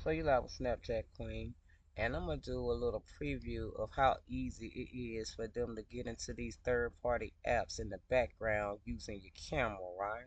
So you like Snapchat Queen, and I'm gonna do a little preview of how easy it is for them to get into these third-party apps in the background using your camera, right?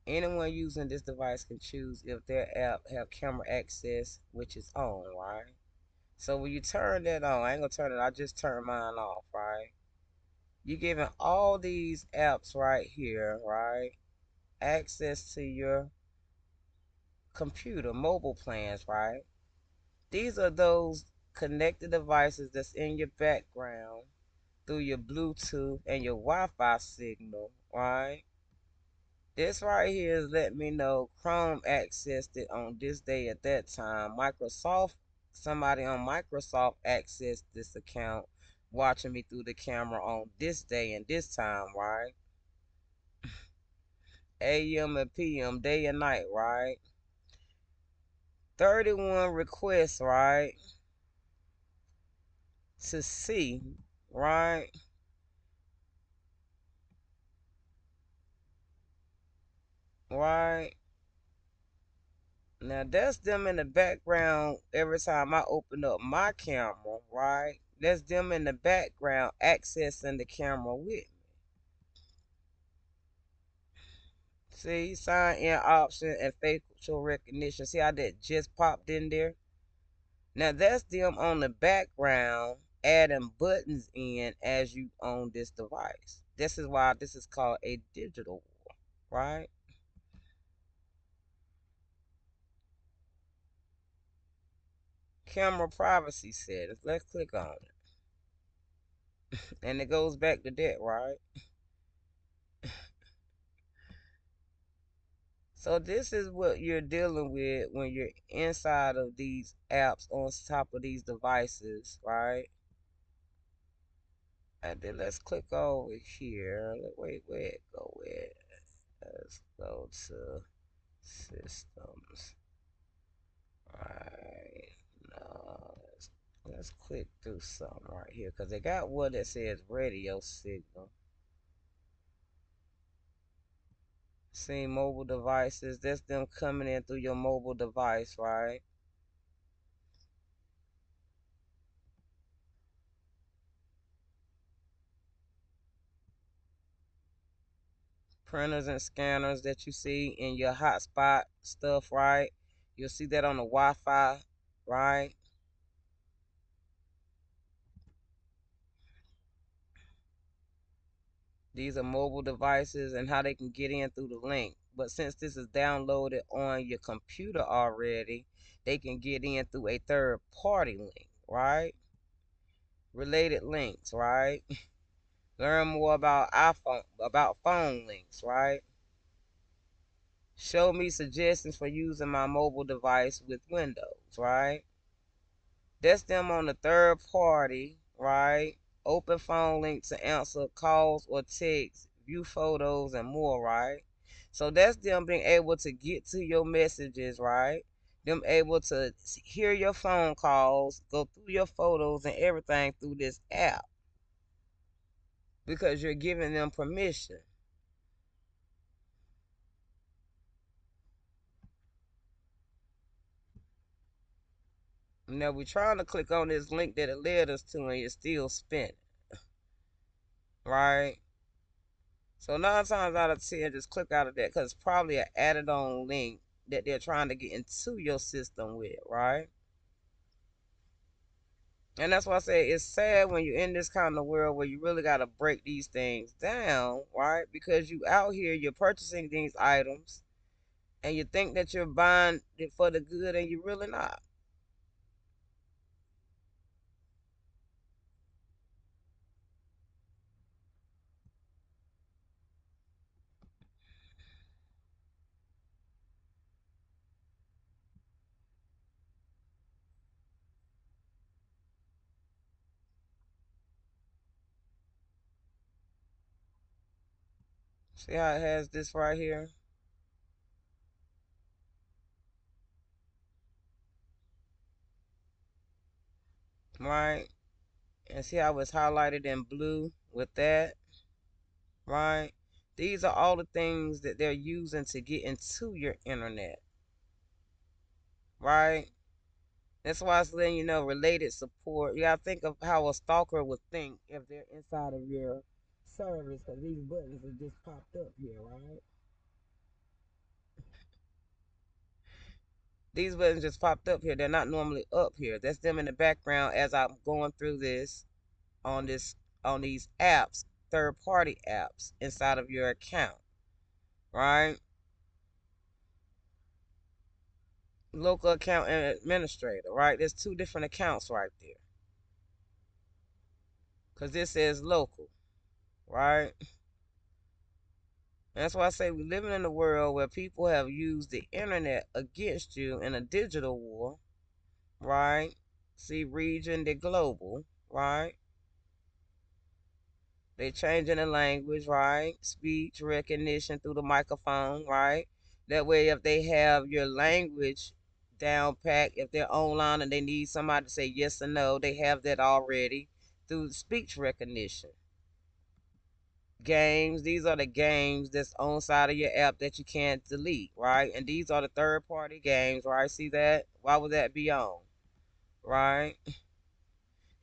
Anyone using this device can choose if their app have camera access, which is on, right? So when you turn that on, I ain't gonna turn it, I just turn mine off, right? You're giving all these apps right here, right, access to your computer, mobile plans, right? These are those connected devices that's in your background through your Bluetooth and your Wi-Fi signal, right? This right here is letting me know Chrome accessed it on this day at that time. Somebody on Microsoft accessed this account watching me through the camera on this day and this time, right? AM and PM, day and night, right? 31 requests, right? To see, right? Right? Now that's them in the background every time I open up my camera, right? That's them in the background accessing the camera with me. See, sign in option and facial recognition. See how that just popped in there? Now that's them on the background adding buttons in as you own this device. This is why this is called a digital war, right? Camera privacy settings. Let's click on it. And it goes back to that, right? So this is what you're dealing with when you're inside of these apps on top of these devices, right? And then let's click over here. Wait, where it go with? Let's go to systems. Right. No, let's click through something right here because they got one that says radio signal. See mobile devices. That's them coming in through your mobile device, right? Printers and scanners that you see in your hotspot stuff, right? You'll see that on the Wi-Fi, right? These are mobile devices and how they can get in through the link. But since this is downloaded on your computer already, they can get in through a third party link, right? Related links, right? Learn more about phone links, right? Show me suggestions for using my mobile device with Windows, right? That's them on the third party, right? Open phone link to answer calls or texts, view photos, and more, right? So that's them being able to get to your messages, right? Them able to hear your phone calls, go through your photos and everything through this app because you're giving them permission. Now we're trying to click on this link that it led us to and it's still spinning, right? So 9 times out of 10, just click out of that because it's probably an added on link that they're trying to get into your system with, right? And that's why I say it's sad when you're in this kind of world where you really got to break these things down, right? Because you out here, you're purchasing these items and you think that you're buying it for the good and you're really not. See how it has this right here, right? And see how it's highlighted in blue with that, right? These are all the things that they're using to get into your internet, right? That's why it's letting you know related support. You gotta think of how a stalker would think if they're inside of your service, because these buttons have just popped up here, right? These buttons just popped up here. They're not normally up here. That's them in the background as I'm going through this on these apps, third party apps inside of your account, right? Local account and administrator, right? There's two different accounts right there. Because this says local, right? That's why I say we're living in a world where people have used the internet against you in a digital war, right? See, region, the global, right? They changing the language, right? Speech recognition through the microphone, right? That way, if they have your language down pat, if they're online and they need somebody to say yes or no, they have that already through speech recognition. Games, these are the games that's on side of your app that you can't delete, right? And these are the third party games, right? See that? Why would that be on, right?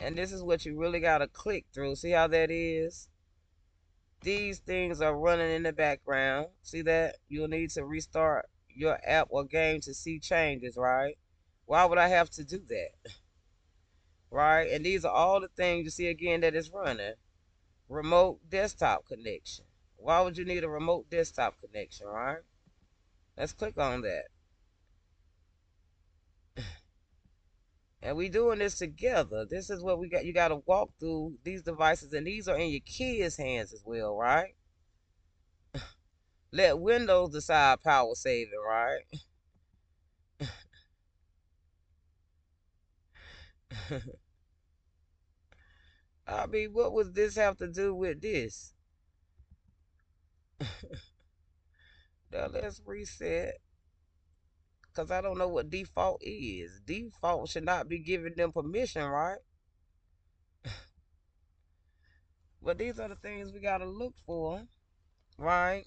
And this is what you really got to click through. See how that is? These things are running in the background. See that? You'll need to restart your app or game to see changes, right? Why would I have to do that? Right? And these are all the things you see again that is running. Remote desktop connection. Why would you need a remote desktop connection, right? Let's click on that. And we doing this together. This is what we got. You got to walk through these devices, and these are in your kids' hands as well, right? Let Windows decide power saving, right? I mean, what would this have to do with this? Now let's reset. Because I don't know what default is. Default should not be giving them permission, right? But these are the things we got to look for, right?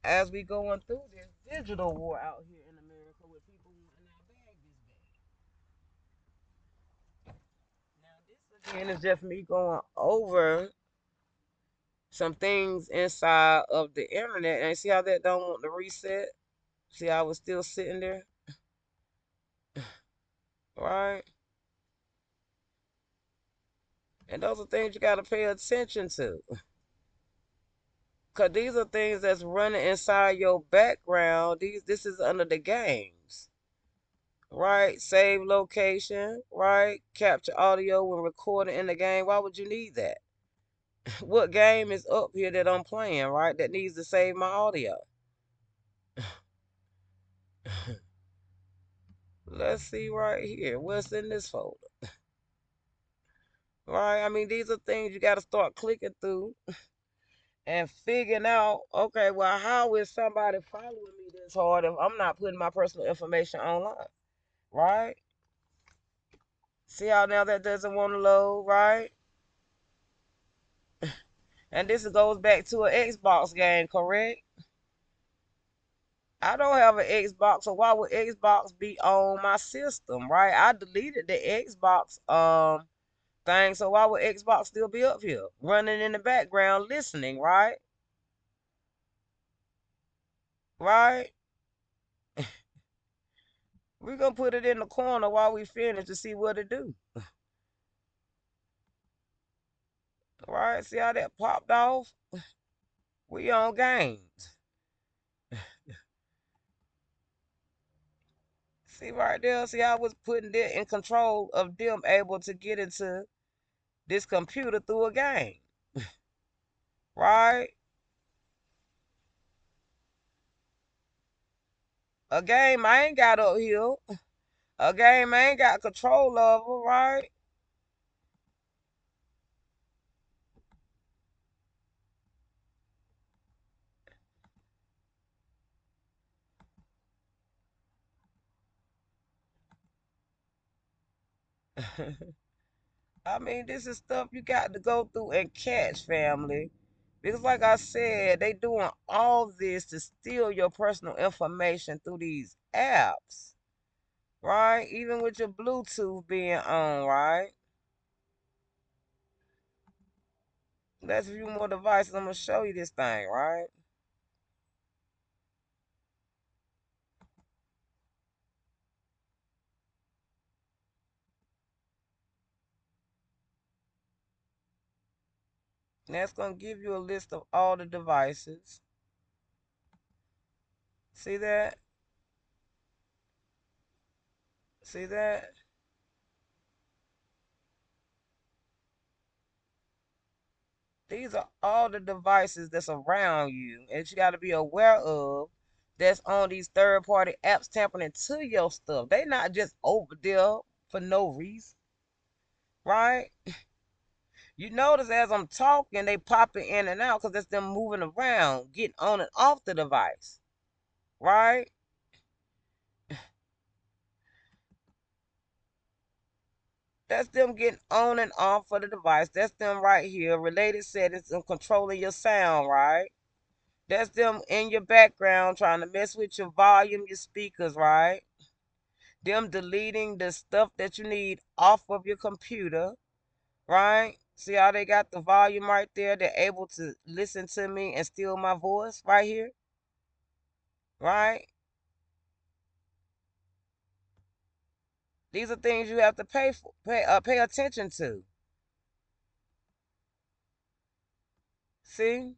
As we going through this digital war out here in America with people wanting our bags back. Now, this again is just me going over some things inside of the internet. And see how that don't want to reset? See how I was still sitting there? Right? And those are things you got to pay attention to. Because these are things that's running inside your background. This is under the games. Right? Save location. Right? Capture audio when recording in the game. Why would you need that? What game is up here that I'm playing, right? That needs to save my audio. Let's see right here. What's in this folder? Right? I mean, these are things you got to start clicking through and figuring out, okay, well, how is somebody following me this hard if I'm not putting my personal information online? Right? See how now that doesn't want to load, right? And this goes back to an Xbox game, correct? I don't have an Xbox, so why would Xbox be on my system, right? I deleted the Xbox thing, so why would Xbox still be up here, running in the background, listening, right? Right? We're gonna put it in the corner while we finish to see what it do. Right? See how that popped off? We on games. See right there? See how I was putting it in control of them able to get into this computer through a game. Right? A game I ain't got up here. A game I ain't got control of, right? I mean, this is stuff you got to go through and catch, family. Because, like I said, they doing all this to steal your personal information through these apps. right? Even with your Bluetooth being on, right? Let's view more devices. I'm gonna show you this thing, right? That's gonna give you a list of all the devices. See that? See that? These are all the devices that's around you and you got to be aware of that's on these third party apps tapping into your stuff. They not just over there for no reason, right? You notice as I'm talking, they popping in and out because that's them moving around, getting on and off the device, right? That's them getting on and off of the device. That's them right here. Related settings and controlling your sound, right? That's them in your background trying to mess with your volume, your speakers, right? Them deleting the stuff that you need off of your computer, right? See how they got the volume right there? They're able to listen to me and steal my voice right here, right? These are things you have to pay attention to. See,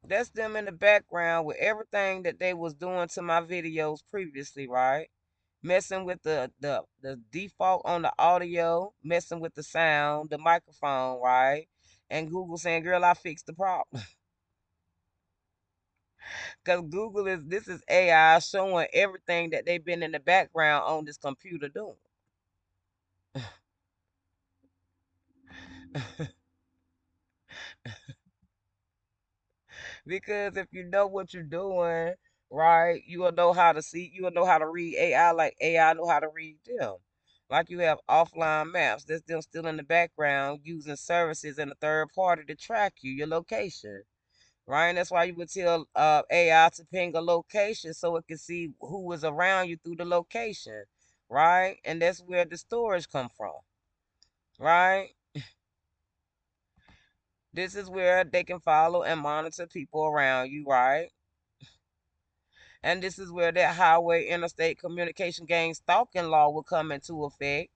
that's them in the background with everything that they was doing to my videos previously, right? Messing with the default on the audio, messing with the sound, the microphone, right? And Google saying, "Girl, I fixed the problem." Because Google is this is AI showing everything that they've been in the background on this computer doing. Because if you know what you're doing, right, you will know how to see, you will know how to read AI like AI know how to read them. Like you have offline maps, that's them still in the background using services and a third party to track you, your location. Right? And that's why you would tell AI to ping a location so it can see who is around you through the location. Right? And that's where the storage come from. Right? This is where they can follow and monitor people around you, right? And this is where that highway interstate communication gang stalking law will come into effect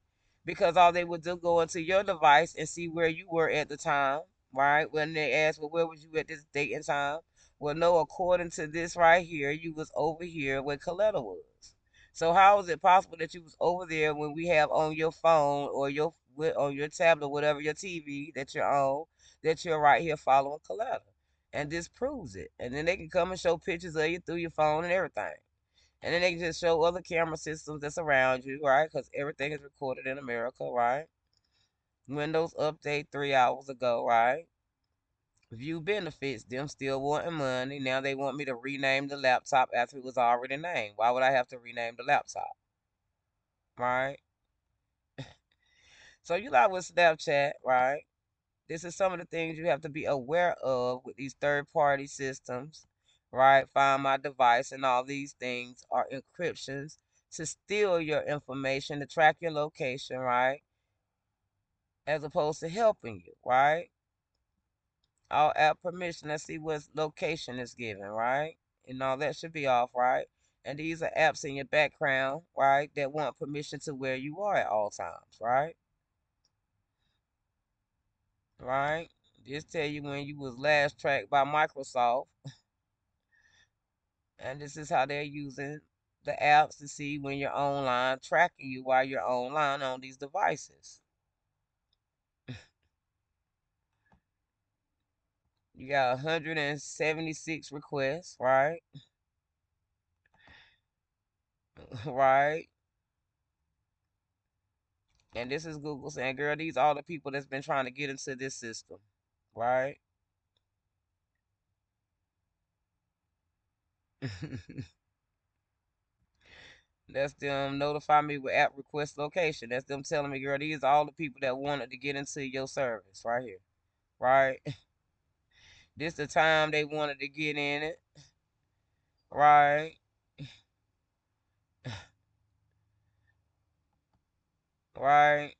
because all they would do go into your device and see where you were at the time, right? When they ask, well, where was you at this date and time? Well, no, according to this right here, you was over here where Coletta was. So how is it possible that you was over there when we have on your phone or your on your tablet, whatever your TV that you're on, that you're right here following Coletta? And this proves it. And then they can come and show pictures of you through your phone and everything. And then they can just show other camera systems that's around you, right? Because everything is recorded in America, right? Windows update 3 hours ago, right? View benefits, them still wanting money. Now they want me to rename the laptop after it was already named. Why would I have to rename the laptop, right? So you like with Snapchat, right? This is some of the things you have to be aware of with these third party systems, right? Find my device and all these things are encryptions to steal your information, to track your location, right? As opposed to helping you, right? All app permission, let's see what location is given, right? And all that should be off, right? And these are apps in your background, right? That want permission to where you are at all times, right? Right? Just tell you when you was last tracked by Microsoft. And this is how they're using the apps to see when you're online, tracking you while you're online on these devices. You got 176 requests, right? Right? And this is Google saying, girl, these are all the people that's been trying to get into this system, right? That's them notify me with app request location. That's them telling me, girl, these are all the people that wanted to get into your service right here, right? This the time they wanted to get in it. right, right.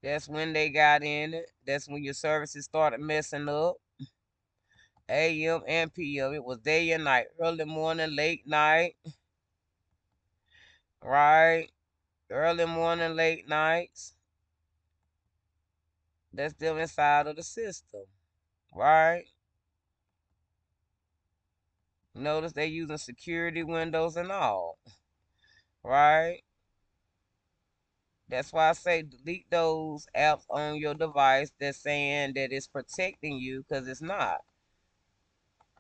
That's when they got in it. That's when your services started messing up. AM and PM. It was day and night, early morning, late night, right? Early morning, late nights. That's them inside of the system, right? Notice they using security windows and all, right? That's why I say delete those apps on your device that's saying that it's protecting you because it's not.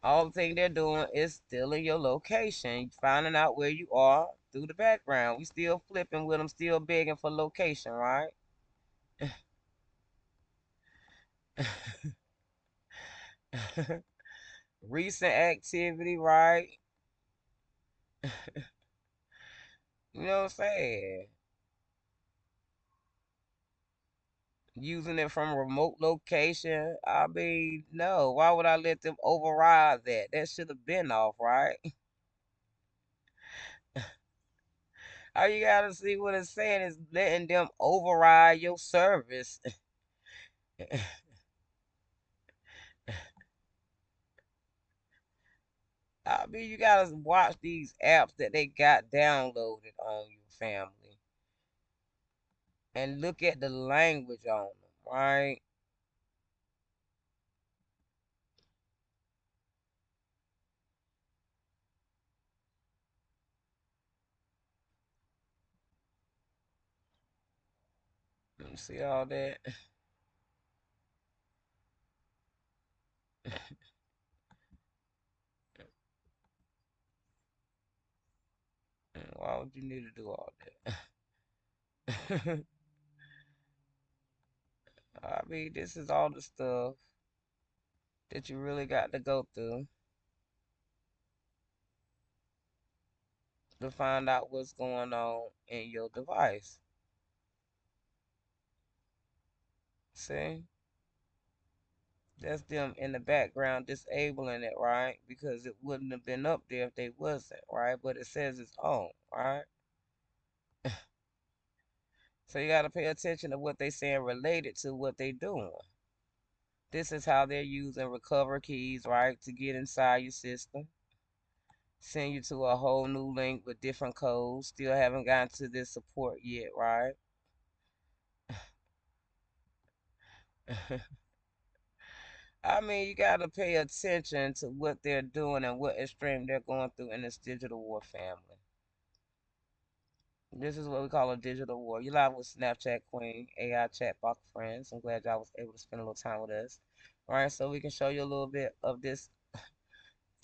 All the thing they're doing is stealing your location, finding out where you are through the background. We still flipping with them, still begging for location, right? Recent activity, right? You know what I'm saying? Using it from a remote location. I mean, no. Why would I let them override that? That should have been off, right? All you gotta see what it's saying is letting them override your service. I mean, you gotta watch these apps that they got downloaded on your family and look at the language on them, right? Let me see all that. Why would you need to do all that? I mean, this is all the stuff that you really got to go through to find out what's going on in your device. See? That's them in the background disabling it, right? Because it wouldn't have been up there if they wasn't, right? But it says it's on, right? So you got to pay attention to what they saying related to what they doing. This is how they're using recover keys, right, to get inside your system. Send you to a whole new link with different codes. Still haven't gotten to this support yet, right? I mean, you got to pay attention to what they're doing and what extreme they're going through in this digital war family. This is what we call a digital war. You live with Snapchat Queen, AI chatbot friends. I'm glad y'all was able to spend a little time with us. All right, so we can show you a little bit of this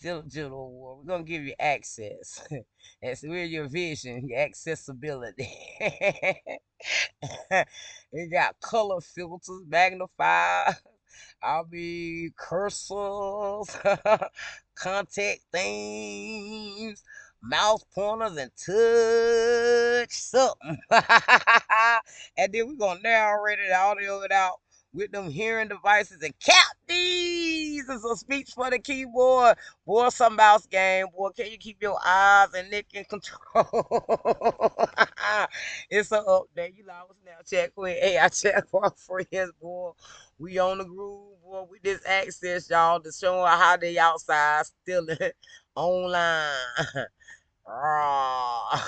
digital war. We're gonna give you access. That's where your vision, your accessibility. It got color filters, magnifier. I mean, cursors, contact themes, mouse pointers, and touch something. And then we're going to narrate it, audio it out with them hearing devices and cap these. It's a speech for the keyboard. Boy, some mouse game. Boy, can you keep your eyes and neck in control? It's an update. You know, Snapchat Queen. Hey, I chat for our friends, boy. We on the groove, boy. We just access y'all to show how they outside stealing online. Raw.